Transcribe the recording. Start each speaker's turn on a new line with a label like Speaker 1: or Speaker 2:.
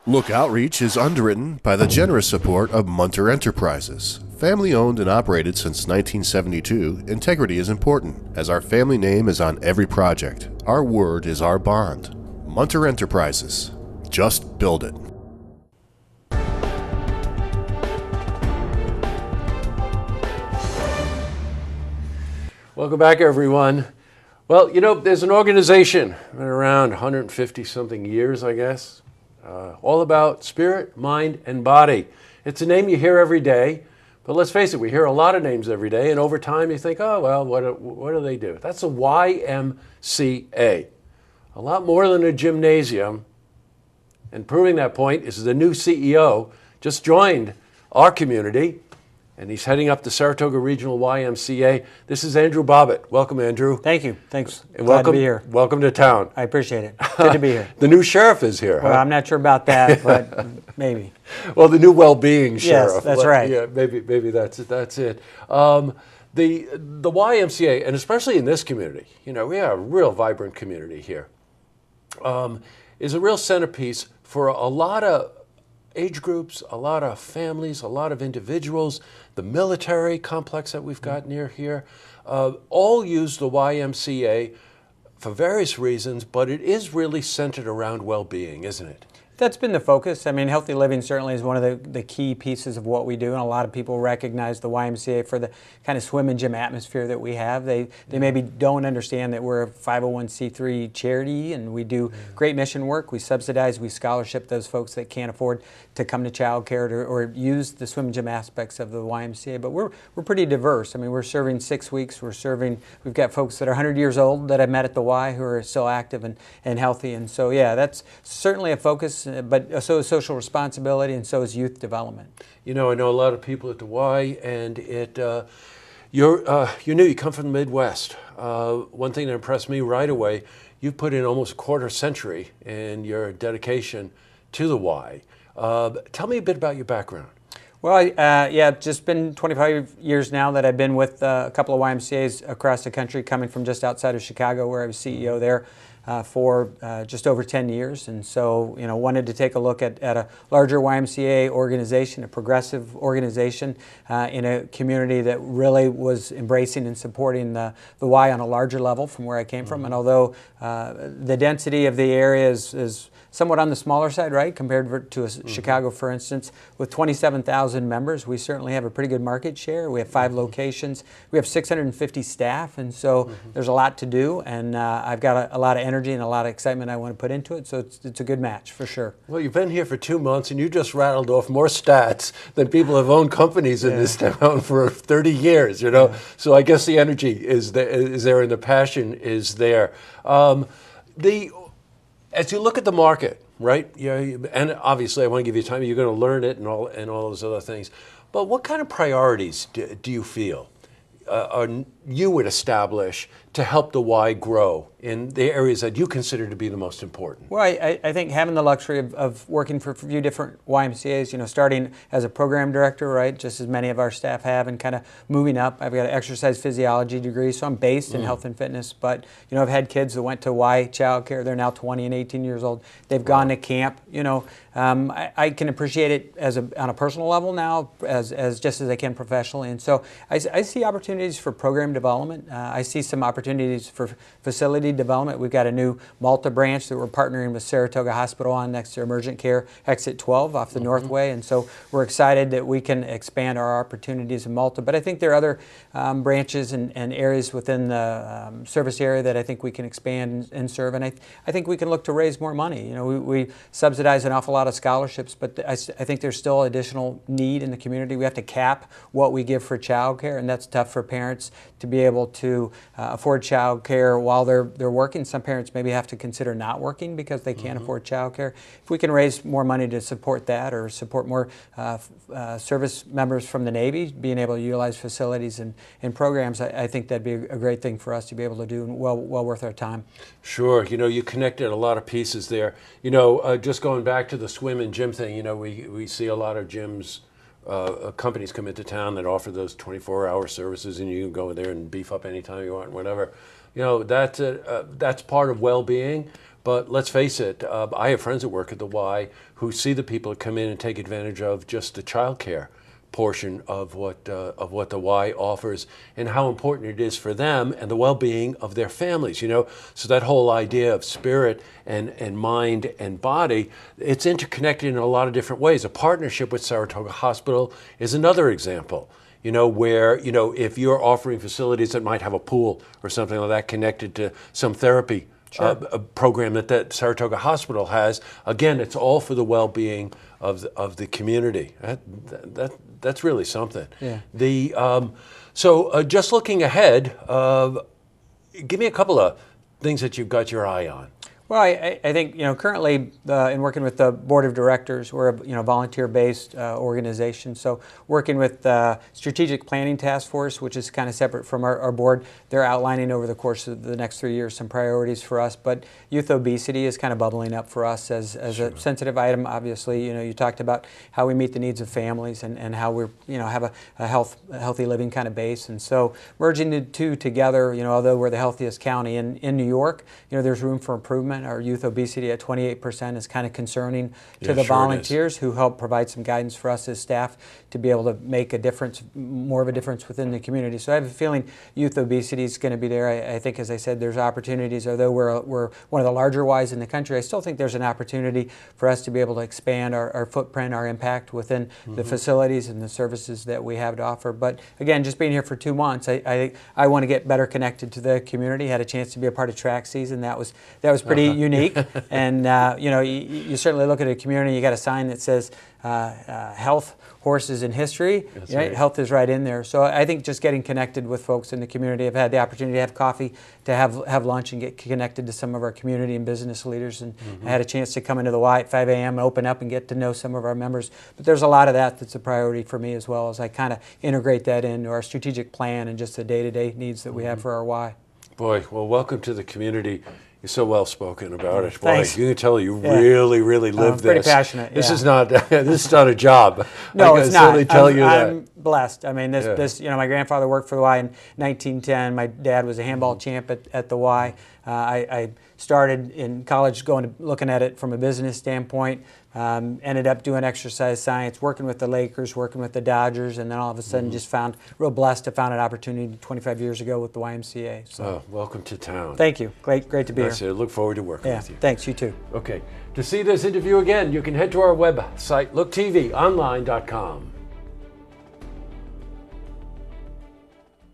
Speaker 1: Look Outreach is underwritten by the generous support of Munter Enterprises. Family owned and operated since 1972, integrity is important, as our family name is on every project. Our word is our bond. Munter Enterprises. Just build it.
Speaker 2: Welcome back, everyone. Well, you know, there's an organization been around 150 something years, I guess, all about spirit, mind, and body. It's a name you hear every day, but let's face it, we hear a lot of names every day, and over time you think, oh, well, what do they do? That's the YMCA. A lot more than a gymnasium, and proving that point is the new CEO, just joined our community, and he's heading up the Saratoga Regional YMCA. This is Andrew Bobbitt. Welcome, Andrew.
Speaker 3: Thank you. Thanks.
Speaker 2: And
Speaker 3: Glad to be here.
Speaker 2: Welcome to town.
Speaker 3: I appreciate it. Good to be here.
Speaker 2: The new sheriff is here.
Speaker 3: Well, I'm not sure about that, but maybe.
Speaker 2: Well, the new well-being sheriff.
Speaker 3: Yes, that's right.
Speaker 2: Yeah, maybe that's it. The YMCA, and especially in this community, you know, we have a real vibrant community here, is a real centerpiece for a lot of age groups, a lot of families, a lot of individuals, the military complex that we've got near here, all use the YMCA for various reasons, but it is really centered around well-being, isn't it?
Speaker 3: That's been the focus. I mean, healthy living certainly is one of the key pieces of what we do, and a lot of people recognize the YMCA for the kind of swim and gym atmosphere that we have. They maybe don't understand that we're a 501c3 charity, and we do great mission work. We subsidize, we scholarship those folks that can't afford to come to child care or use the swim and gym aspects of the YMCA. But we're pretty diverse. I mean, we're serving 6 weeks. We've got folks that are 100 years old that I met at the Y who are still active and healthy. And so, yeah, that's certainly a focus. But so is social responsibility, and so is youth development. You know,
Speaker 2: I know a lot of people at the Y, and you're new. You come from the Midwest. One thing that impressed me right away, you put in almost a quarter century in your dedication to the Y. Tell me a bit about your background.
Speaker 3: Well, it's just been 25 years now that I've been with a couple of YMCAs across the country, coming from just outside of Chicago, where I was CEO there. For just over 10 years, and so wanted to take a look at a larger YMCA organization, a progressive organization in a community that really was embracing and supporting the Y on a larger level from where I came from. And although the density of the area is somewhat on the smaller side, right, compared to Chicago, for instance, with 27,000 members, we certainly have a pretty good market share. We have 5 locations. We have 650 staff, and so there's a lot to do, and I've got a lot of energy and a lot of excitement I want to put into it, so it's a good match for sure.
Speaker 2: Well, you've been here for 2 months, and you just rattled off more stats than people have owned companies in this town for 30 years, you know? Yeah. So I guess the energy is there and the passion is there. As you look at the market, right? And obviously I want to give you time. You're going to learn it and all those other things. But what kind of priorities do you feel you would establish to help the Y grow in the areas that you consider to be the most important?
Speaker 3: Well, I think having the luxury of working for a few different YMCAs, starting as a program director, right, just as many of our staff have, and kind of moving up. I've got an exercise physiology degree, so I'm based in health and fitness, but, I've had kids that went to Y child care. They're now 20 and 18 years old. They've gone to camp, I can appreciate it on a personal level now as just as I can professionally. And so I see opportunities for program development. I see some opportunities for facility development. We've got a new Malta branch that we're partnering with Saratoga Hospital on next to Emergent Care, Exit 12 off the Northway. And so we're excited that we can expand our opportunities in Malta. But I think there are other branches and areas within the service area that I think we can expand and serve. And I think we can look to raise more money. We subsidize an awful lot of scholarships, but I think there's still additional need in the community. We have to cap what we give for child care, and that's tough for parents to be able to afford child care while they're working. Some parents maybe have to consider not working because they can't afford child care. If we can raise more money to support that, or support more service members from the Navy being able to utilize facilities and programs, I think that'd be a great thing for us to be able to do, and well worth our time.
Speaker 2: Sure. You connected a lot of pieces there. Just going back to the swim and gym thing, we see a lot of gyms, companies come into town that offer those 24-hour services, and you can go in there and beef up anytime you want, whatever. That's part of well-being. But let's face it, I have friends that work at the Y who see the people that come in and take advantage of just the child care portion of what the Y offers, and how important it is for them and the well-being of their families. So that whole idea of spirit and mind and body, it's interconnected in a lot of different ways. A partnership with Saratoga Hospital is another example. Where if you're offering facilities that might have a pool or something like that connected to some therapy. Sure. A program that Saratoga Hospital has. Again, it's all for the well-being of the community. That's really something.
Speaker 3: Yeah.
Speaker 2: So just looking ahead, give me a couple of things that you've got your eye on.
Speaker 3: Well, I think currently in working with the board of directors, we're a volunteer-based organization. So working with the strategic planning task force, which is kind of separate from our board, they're outlining over the course of the next 3 years some priorities for us. But youth obesity is kind of bubbling up for us as
Speaker 2: Sure.
Speaker 3: a sensitive item. Obviously, you talked about how we meet the needs of families and how we're have a healthy living kind of base. And so merging the two together, although we're the healthiest county in New York, there's room for improvement. Our youth obesity at 28% is kind of concerning to the volunteers who help provide some guidance for us as staff to be able to make a difference, more of a difference within the community. So I have a feeling youth obesity is going to be there. I think, as I said, there's opportunities. Although we're one of the larger Ys in the country, I still think there's an opportunity for us to be able to expand our footprint, our impact within the facilities and the services that we have to offer. But again, just being here for 2 months, I want to get better connected to the community. Had a chance to be a part of track season. That was pretty unique. And you certainly look at a community. You got a sign that says health, horses, and history.
Speaker 2: Right.
Speaker 3: Health is right in there. So I think just getting connected with folks in the community. I've had the opportunity to have coffee, to have lunch, and get connected to some of our community and business leaders. And I had a chance to come into the Y at 5 a.m. and open up and get to know some of our members. But there's a lot of that's a priority for me, as well as I kind of integrate that into our strategic plan and just the day-to-day needs that we have for our Y.
Speaker 2: Boy, well, welcome to the community. You're so well spoken about it. Boy,
Speaker 3: Thanks.
Speaker 2: you can tell you really live this.
Speaker 3: Pretty passionate.
Speaker 2: This is not a job.
Speaker 3: No,
Speaker 2: I
Speaker 3: it's
Speaker 2: can
Speaker 3: not.
Speaker 2: certainly tell you that.
Speaker 3: I'm blessed. I mean, this my grandfather worked for the Y in 1910. My dad was a handball champ at the Y. I started in college looking at it from a business standpoint. Ended up doing exercise science, working with the Lakers, working with the Dodgers, and then all of a sudden just real blessed to found an opportunity 25 years ago with the YMCA. So,
Speaker 2: welcome to town.
Speaker 3: Thank you. Great to be here.
Speaker 2: I look forward to working with you.
Speaker 3: Thanks. You too.
Speaker 2: Okay. To see this interview again, you can head to our website, looktvonline.com.